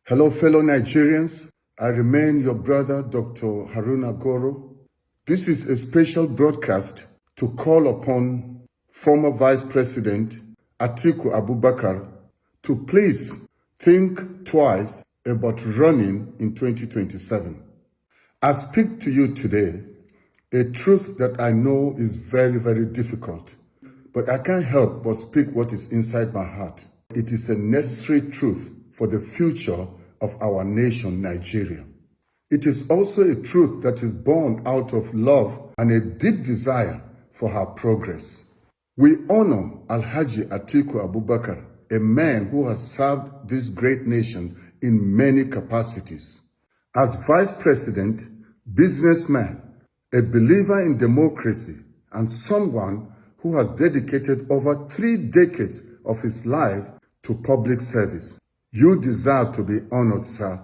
Hello, fellow Nigerians. I remain your brother, Dr. Haruna Goro. This is a special broadcast to call upon former Vice President Atiku Abubakar to please think twice about running in 2027. I speak to you today a truth that I know is very, very difficult, but I can't help but speak what is inside my heart. It is a necessary truth for the future of our nation, Nigeria. It is also a truth that is born out of love and a deep desire for our progress. We honor Alhaji Atiku Abubakar, a man who has served this great nation in many capacities. As Vice President, businessman, a believer in democracy, and someone who has dedicated over 3 decades of his life to public service. You deserve to be honored, sir.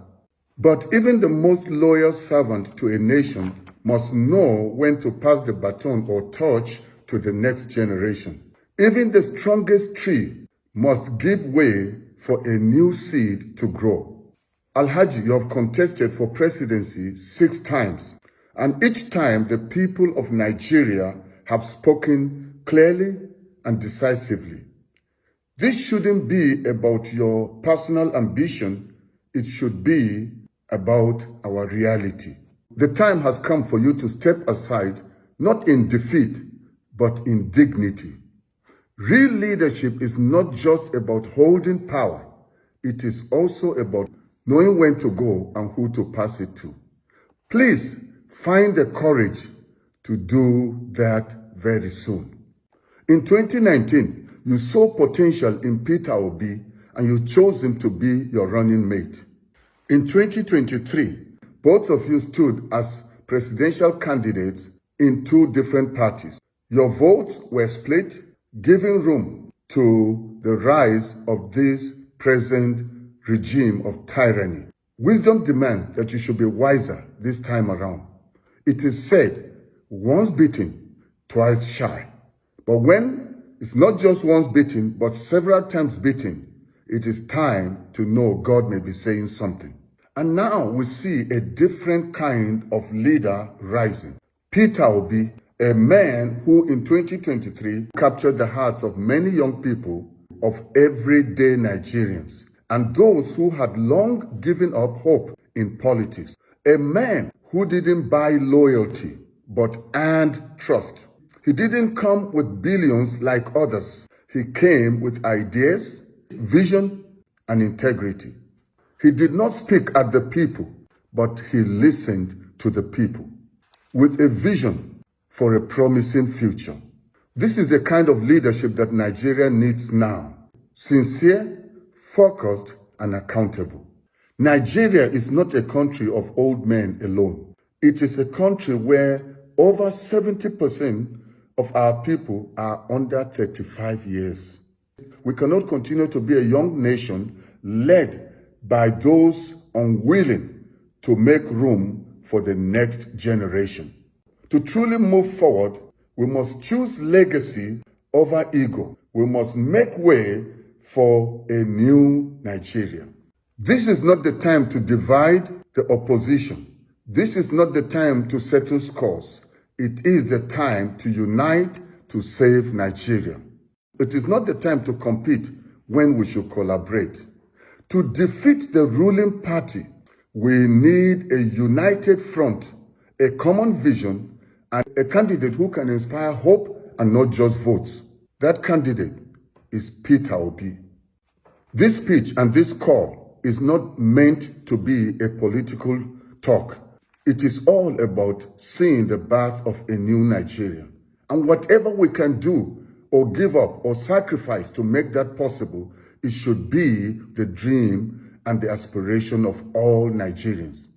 But even the most loyal servant to a nation must know when to pass the baton or torch to the next generation. Even the strongest tree must give way for a new seed to grow. Alhaji, you have contested for presidency 6 times, and each time the people of Nigeria have spoken clearly and decisively. This shouldn't be about your personal ambition, it should be about our reality. The time has come for you to step aside, not in defeat, but in dignity. Real leadership is not just about holding power, it is also about knowing when to go and who to pass it to. Please find the courage to do that very soon. In 2019, you saw potential in Peter Obi and you chose him to be your running mate. In 2023, both of you stood as presidential candidates in 2 different parties. Your votes were split, giving room to the rise of this present regime of tyranny. Wisdom demands that you should be wiser this time around. It is said, once bitten, twice shy. But when it's not just once beaten, but several times beaten, it is time to know God may be saying something. And now we see a different kind of leader rising. Peter Obi, a man who in 2023 captured the hearts of many young people, of everyday Nigerians, and those who had long given up hope in politics. A man who didn't buy loyalty, but earned trust. He didn't come with billions like others. He came with ideas, vision, and integrity. He did not speak at the people, but he listened to the people with a vision for a promising future. This is the kind of leadership that Nigeria needs now. Sincere, focused, and accountable. Nigeria is not a country of old men alone. It is a country where over 70% of our people are under 35 years. We cannot continue to be a young nation led by those unwilling to make room for the next generation. To truly move forward, we must choose legacy over ego. We must make way for a new Nigeria. This is not the time to divide the opposition. This is not the time to settle scores. It is the time to unite to save Nigeria. It is not the time to compete when we should collaborate. To defeat the ruling party, we need a united front, a common vision, and a candidate who can inspire hope and not just votes. That candidate is Peter Obi. This speech and this call is not meant to be a political talk. It is all about seeing the birth of a new Nigeria. And whatever we can do or give up or sacrifice to make that possible, it should be the dream and the aspiration of all Nigerians.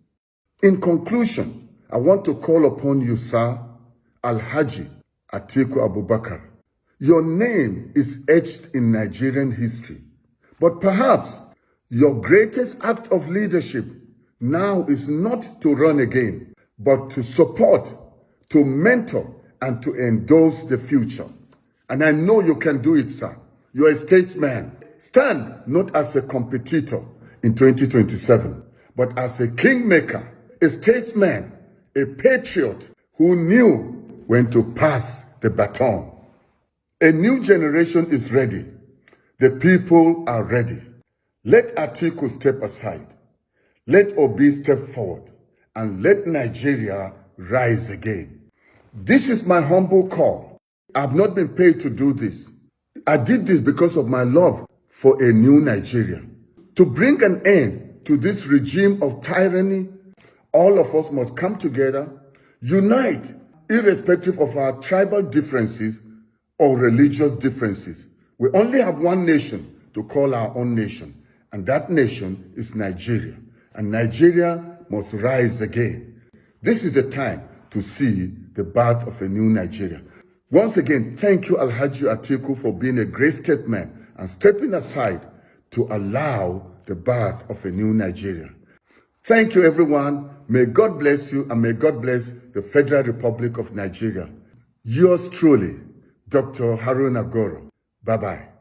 In conclusion, I want to call upon you, sir, Alhaji Atiku Abubakar. Your name is etched in Nigerian history, but perhaps your greatest act of leadership now is not to run again, but to support, to mentor, and to endorse the future. And I know you can do it, sir. You're a statesman. Stand not as a competitor. in 2027, but as a kingmaker, a statesman, a patriot who knew when to pass the baton. A new generation is ready. The people are ready. Let Atiku step aside. Let Obi step forward. And let Nigeria rise again. This is my humble call. I've not been paid to do this. I did this because of my love for a new Nigeria. To bring an end to this regime of tyranny, all of us must come together, unite, irrespective of our tribal differences or religious differences. We only have one nation to call our own nation, and that nation is Nigeria. And Nigeria must rise again. This is the time to see the birth of a new Nigeria. Once again, thank you, Alhaji Atiku, for being a great statesman and stepping aside to allow the birth of a new Nigeria. Thank you, everyone. May God bless you, and may God bless the Federal Republic of Nigeria. Yours truly, Dr. Haruna Goro. Bye-bye.